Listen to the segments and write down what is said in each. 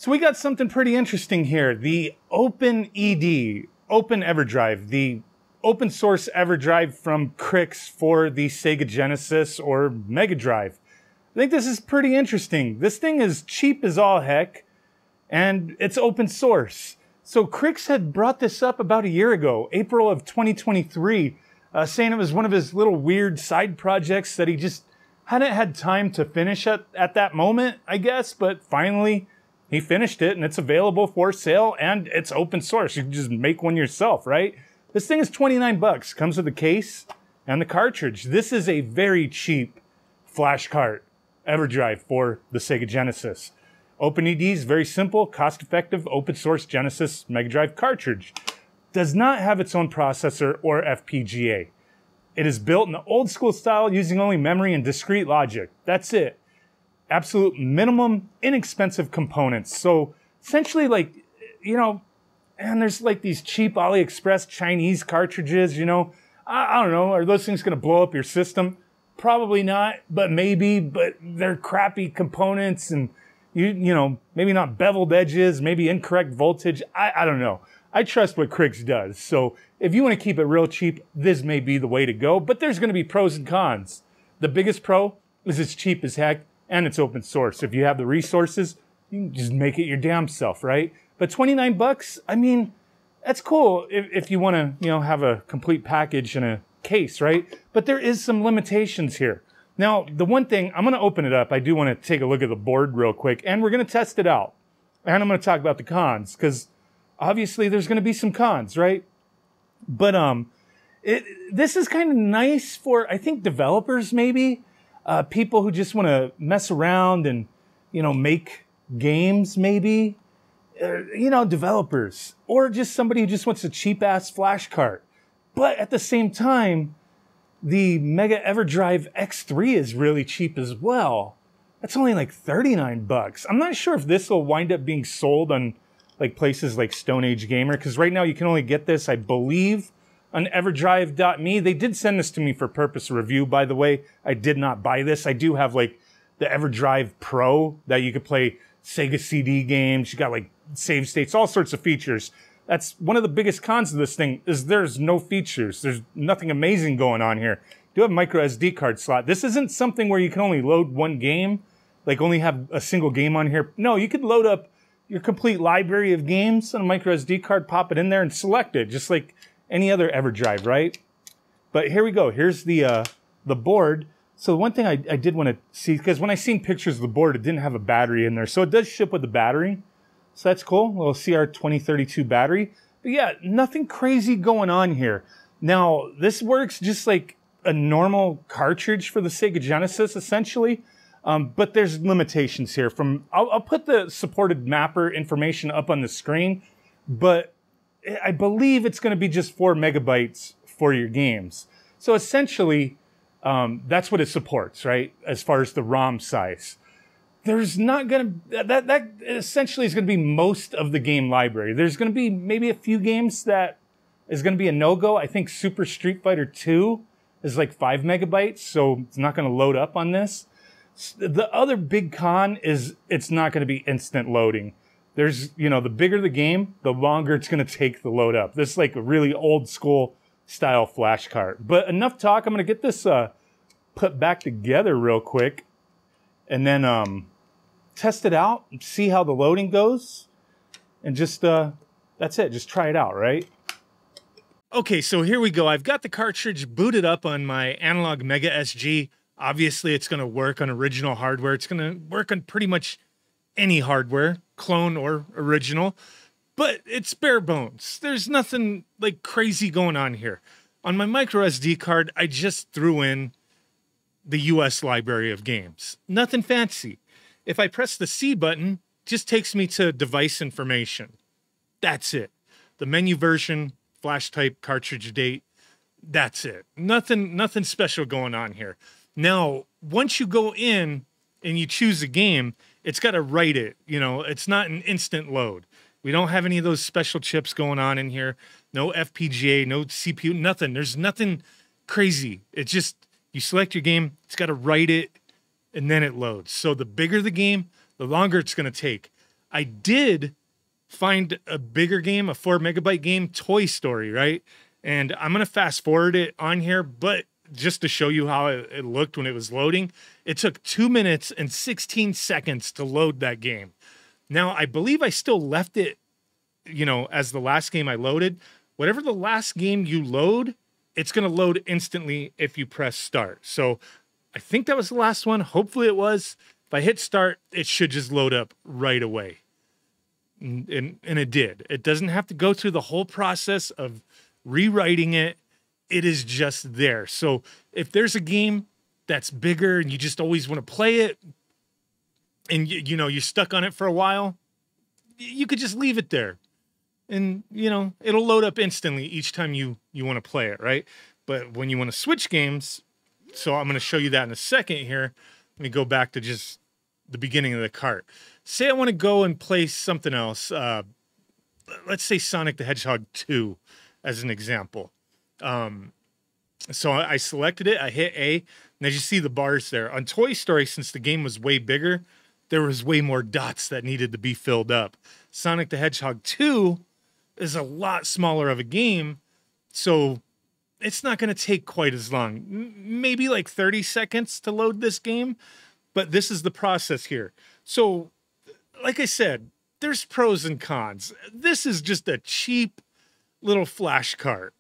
So we got something pretty interesting here. The Open-ED, Open Everdrive, the open source Everdrive from Krikzz for the SEGA Genesis or Megadrive. I think this is pretty interesting. This thing is cheap as all heck, and it's open source. So Krikzz had brought this up about a year ago, April of 2023, saying it was one of his little weird side projects that he just hadn't had time to finish at that moment, I guess, but finally he finished it and it's available for sale and it's open source. You can just make one yourself, right? This thing is 29 bucks, comes with the case and the cartridge. This is a very cheap flash cart Everdrive for the SEGA Genesis. Open-ED is very simple, cost-effective, open source Genesis Megadrive cartridge. Does not have its own processor or FPGA. It is built in the old school style using only memory and discrete logic. That's it. Absolute minimum, inexpensive components. So essentially, like, you know, and there's like these cheap AliExpress Chinese cartridges, you know. I don't know, are those things going to blow up your system? Probably not, but maybe, but they're crappy components and you know, maybe not beveled edges, maybe incorrect voltage. I don't know. I trust what Krikzz does. So if you want to keep it real cheap, this may be the way to go, but there's going to be pros and cons. The biggest pro is it's cheap as heck and it's open source. If you have the resources, you can just make it your damn self, right? But 29 bucks, I mean, that's cool if you want to, you know, have a complete package in a case, right? But there is some limitations here. Now, the one thing, I'm going to open it up. I do want to take a look at the board real quick, and we're going to test it out. And I'm going to talk about the cons, because obviously there's going to be some cons, right? But this is kind of nice for, I think, developers maybe, people who just want to mess around and, you know, make games maybe, you know, developers, or just somebody who just wants a cheap-ass flash cart. But at the same time, the Mega Everdrive X3 is really cheap as well. That's only like 39 bucks. I'm not sure if this will wind up being sold on like places like Stone Age Gamer, because right now you can only get this, I believe, on Everdrive.me. They did send this to me for purpose of review, by the way. I did not buy this. I do have like the Everdrive Pro that you could play Sega CD games. You got like save states, all sorts of features. That's one of the biggest cons of this thing, is there's no features. There's nothing amazing going on here. You do have a micro SD card slot. This isn't something where you can only load one game, like only have a single game on here. No, you could load up your complete library of games on a micro SD card, pop it in there and select it, just like any other Everdrive, right? But here we go. Here's the board. So the one thing I did want to see, because when I seen pictures of the board, it didn't have a battery in there. So it does ship with the battery. So that's cool. A little CR2032 battery. But yeah, nothing crazy going on here. Now, this works just like a normal cartridge for the Sega Genesis, essentially. But there's limitations here. I'll put the supported mapper information up on the screen, but I believe it's going to be just 4 megabytes for your games. So essentially, that's what it supports, right? As far as the ROM size. There's not going to, that essentially is going to be most of the game library. There's going to be maybe a few games that is going to be a no-go. I think Super Street Fighter 2 is like 5 megabytes, so it's not going to load up on this. The other big con is it's not going to be instant loading. There's, you know, the bigger the game, the longer it's going to take to load up. This is like a really old school style flash cart. But enough talk. I'm going to get this put back together real quick and then test it out, see how the loading goes, and just, that's it. Just try it out, right? Okay, so here we go. I've got the cartridge booted up on my Analog Mega SG. Obviously, it's going to work on original hardware. It's going to work on pretty much any hardware, clone or original, but it's bare bones. There's nothing like crazy going on here. On my micro SD card, I just threw in the US library of games. Nothing fancy. If I press the C button, it just takes me to device information. That's it. The menu version, flash type, cartridge date, that's it. Nothing special going on here. Now, once you go in and you choose a game, it's got to write it. You know, it's not an instant load. We don't have any of those special chips going on in here. No FPGA, no CPU, nothing. There's nothing crazy. It's just, you select your game, it's got to write it, and then it loads. So the bigger the game, the longer it's going to take. I did find a bigger game, a 4 megabyte game, Toy Story, right? And I'm going to fast forward it on here, but just to show you how it looked when it was loading, it took 2 minutes and 16 seconds to load that game. Now, I believe I still left it, you know, as the last game I loaded. Whatever the last game you load, it's going to load instantly if you press start. So I think that was the last one. Hopefully it was. If I hit start, it should just load up right away. And it did. It doesn't have to go through the whole process of rewriting it. It is just there. So if there's a game that's bigger and you just always want to play it and you know, you're stuck on it for a while, you could just leave it there. And, you know, it'll load up instantly each time you want to play it, right? But when you want to switch games, so I'm going to show you that in a second here. Let me go back to just the beginning of the cart. Say I want to go and play something else. Let's say Sonic the Hedgehog 2 as an example. So I selected it, I hit A, and as you see the bars there. On Toy Story, since the game was way bigger, there was way more dots that needed to be filled up. Sonic the Hedgehog 2 is a lot smaller of a game, so it's not going to take quite as long. Maybe like 30 seconds to load this game, but this is the process here. So, like I said, there's pros and cons. This is just a cheap little flash cart.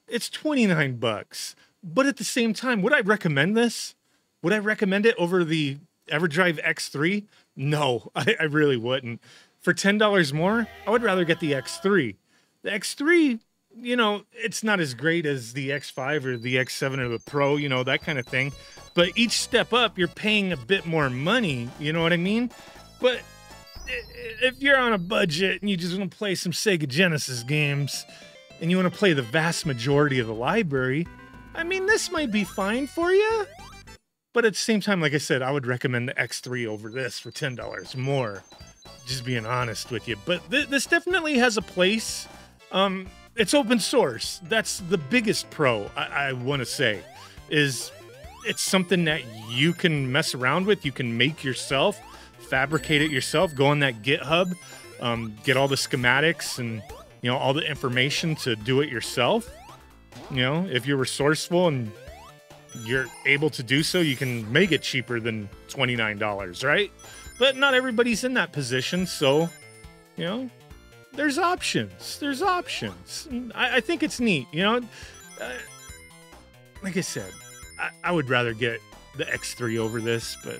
It's 29 bucks. But at the same time, would I recommend this? Would I recommend it over the Everdrive X3? No, I really wouldn't. For $10 more, I would rather get the X3. The X3, you know, it's not as great as the X5 or the X7 or the Pro, you know, that kind of thing. But each step up, you're paying a bit more money, you know what I mean? But if you're on a budget and you just want to play some Sega Genesis games and you want to play the vast majority of the library, I mean, this might be fine for you. But at the same time, like I said, I would recommend the X3 over this for $10 more. Just being honest with you. But this definitely has a place. It's open source. That's the biggest pro, I want to say, is it's something that you can mess around with. You can make yourself, fabricate it yourself, go on that GitHub, get all the schematics and, you know, all the information to do it yourself. You know, if you're resourceful and you're able to do so, you can make it cheaper than $29, right? But not everybody's in that position, so, you know, there's options. There's options. I think it's neat, you know? Like I said, I would rather get the X3 over this, but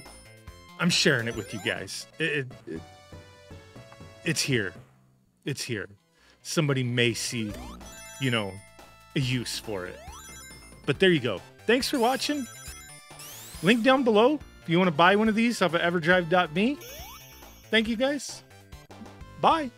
I'm sharing it with you guys. It's here. It's here. Somebody may see, you know, a use for it. But there you go. Thanks for watching. Link down below if you want to buy one of these off of everdrive.me. Thank you guys. Bye.